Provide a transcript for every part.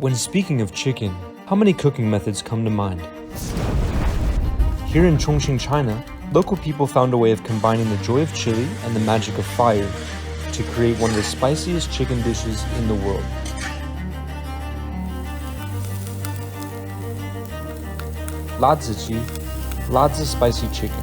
When speaking of chicken, how many cooking methods come to mind? Here in Chongqing, China, local people found a way of combining the joy of chili and the magic of fire to create one of the spiciest chicken dishes in the world. Lazi spicy chicken.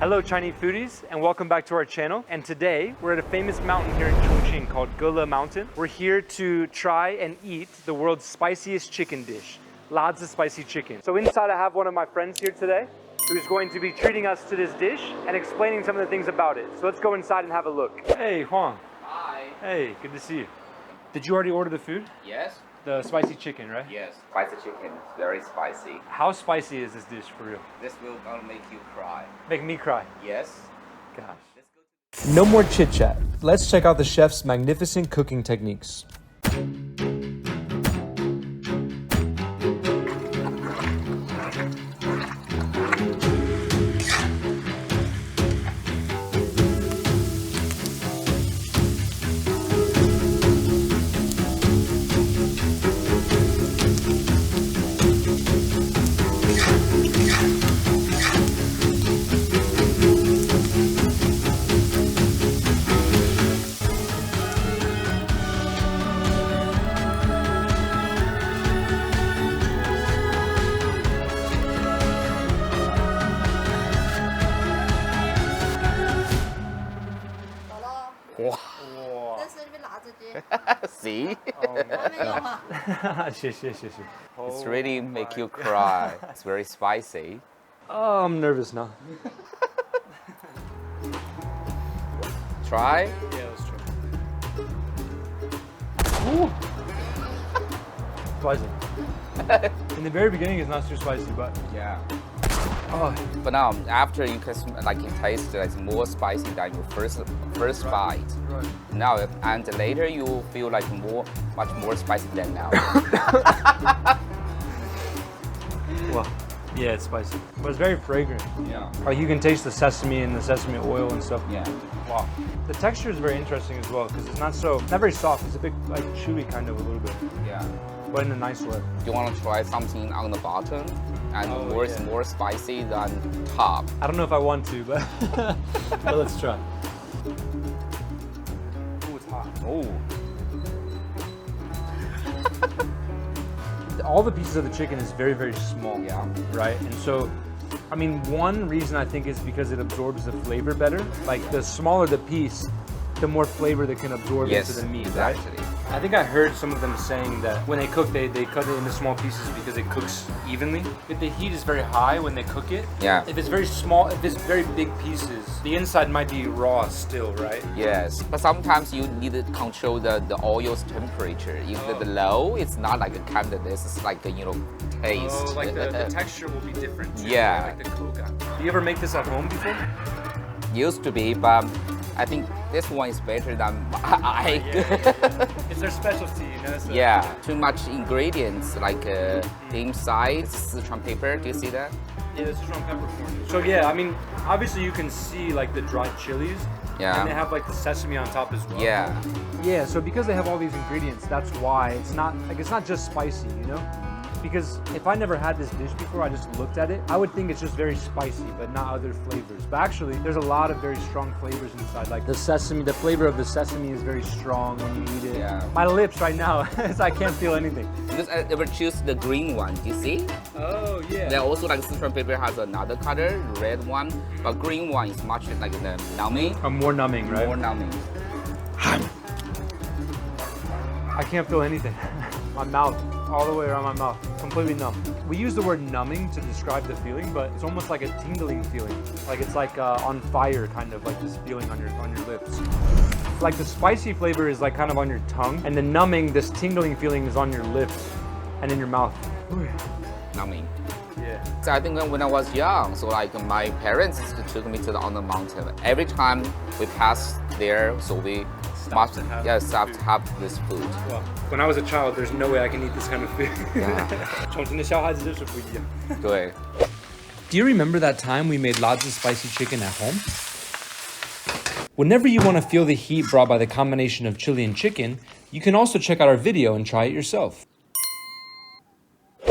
Hello Chinese foodies, and welcome back to our channel. And today we're at a famous mountain here in Chongqing called Gele Mountain. We're here to try and eat the world's spiciest chicken dish, lazi spicy chicken. So inside I have one of my friends here today who's going to be treating us to this dish and explaining some of the things about it. So let's go inside and have a look. Hey Huang. Hi. Hey, good to see you. Did you already order the food? Yes. The spicy chicken, right? Yes. Spicy chicken. It's very spicy. How spicy is this dish for real? This will gonna make you cry. Make me cry. Yes. Gosh. No more chit chat. Let's check out the chef's magnificent cooking techniques. See? It's It's really make you cry. It's very spicy. Oh, I'm nervous now. Try? Yeah, let's try. Ooh. Spicy. In the very beginning, it's not too spicy, but Yeah. oh, But now after you can taste it's more spicy than your first bite. right. Now and later you feel like much more spicy than now. Well, yeah, it's spicy, but it's very fragrant. Yeah. Like you can taste the sesame and the sesame oil and stuff. Yeah. Wow. The texture is very interesting as well because it's not very soft. It's a bit like chewy kind of a little bit, Yeah. but in a nice way. You want to try something on the bottom and Oh, it's yeah. more spicy than top. I don't know if I want to, but, but let's try. Ooh, it's hot. Oh. All the pieces of the chicken is very, very small. Yeah. Right? And so, I mean, one reason I think is because it absorbs the flavor better. Like the smaller the piece, the more flavor that can absorb into the meat, right? exactly. I think I heard some of them saying that when they cook, they cut it into small pieces because it cooks evenly. If the heat is very high when they cook it, Yeah. if it's very small, if it's very big pieces, the inside might be raw still, right? Yes, but sometimes you need to control the oil's temperature. If the low, it's not like a kind of this. It's like taste. Oh, like the texture will be different too. Yeah. Like the coca. Do you ever make this at home before? Used to be, but I think this one is better than I. It's their specialty, you know? So. Yeah, too much ingredients like inside Sichuan pepper. Do you see that? Yeah, this is from peppercorn. So yeah, I mean, obviously you can see like the dried chilies. Yeah. And they have like the sesame on top as well. Yeah. Yeah, so because they have all these ingredients, that's why it's not just spicy, you know? Because if I never had this dish before, I just looked at it, I would think it's just very spicy, but not other flavors. But actually, there's a lot of very strong flavors inside. Like the sesame, the flavor of the sesame is very strong when you eat it. Yeah. My lips right now, I can't feel anything. Because I ever choose the green one. Do you see? Oh, yeah. There also like Sichuan pepper has another color, red one, but green one is much like the numbing. More numbing, right? More numbing. I can't feel anything. My mouth, all the way around my mouth, completely numb. We use the word numbing to describe the feeling, but it's almost like a tingling feeling. Like it's like on fire, kind of like this feeling on your lips. Like the spicy flavor is like kind of on your tongue, and the numbing, this tingling feeling is on your lips and in your mouth. Numbing. Yeah. So I think when I was young, so like my parents took me on the mountain. Every time we passed there, so we must to have have to have this food. Well, when I was a child, there's no way I can eat this kind of food. Yeah. 重庆的小孩子就是不一样。对。 Do you remember that time we made lazi spicy chicken at home? Whenever you want to feel the heat brought by the combination of chili and chicken, you can also check out our video and try it yourself.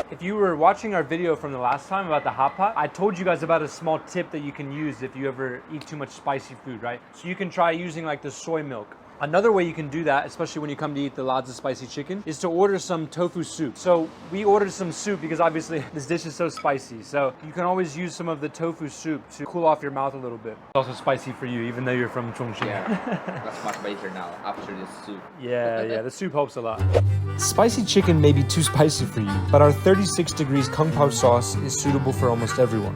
If you were watching our video from the last time about the hot pot, I told you guys about a small tip that you can use if you ever eat too much spicy food, right? So you can try using like the soy milk. Another way you can do that, especially when you come to eat the lazi spicy chicken, is to order some tofu soup. So we ordered some soup because obviously this dish is so spicy. So you can always use some of the tofu soup to cool off your mouth a little bit. It's also spicy for you, even though you're from Chongqing. Yeah, that's much better now after this soup. Yeah, the soup helps a lot. Spicy chicken may be too spicy for you, but our 36 degrees Kung Pao sauce is suitable for almost everyone.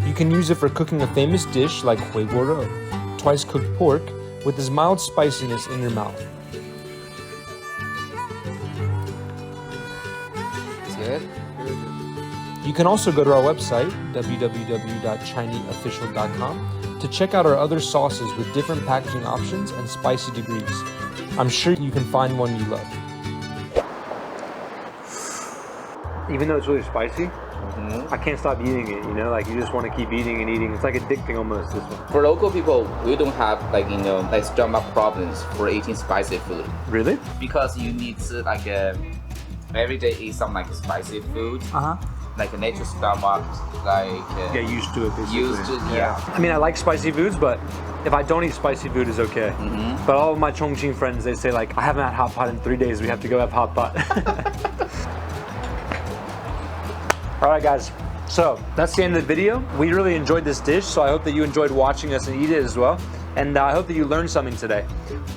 You can use it for cooking a famous dish like hui guo rou, twice cooked pork, with this mild spiciness in your mouth. It's good. You can also go to our website, www.chineseofficial.com, to check out our other sauces with different packaging options and spicy degrees. I'm sure you can find one you love. Even though it's really spicy, I can't stop eating it, you know? Like, you just want to keep eating and eating. It's like addicting almost, this one. For local people, we don't have like stomach problems for eating spicy food. Really? Because you need to every day eat some like spicy food. Like a natural stomach, Get used to it, basically. Used to, yeah. I mean, I like spicy foods, but if I don't eat spicy food, it's okay. But all of my Chongqing friends, they say like, I haven't had hot pot in 3 days. We have to go have hot pot. All right, guys. So that's the end of the video. We really enjoyed this dish, so I hope that you enjoyed watching us and eat it as well. And I hope that you learned something today.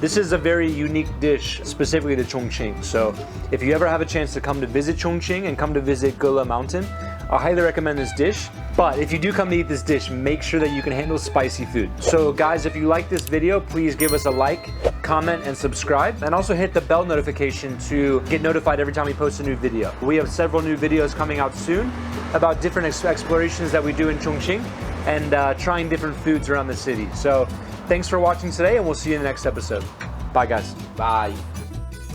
This is a very unique dish specifically to Chongqing. So if you ever have a chance to come to visit Chongqing and come to visit Gele Mountain, I highly recommend this dish. But if you do come to eat this dish, make sure that you can handle spicy food. So guys, if you like this video, please give us a like, comment, and subscribe. And also hit the bell notification to get notified every time we post a new video. We have several new videos coming out soon about different explorations that we do in Chongqing and trying different foods around the city. So thanks for watching today, and we'll see you in the next episode. Bye, guys. Bye.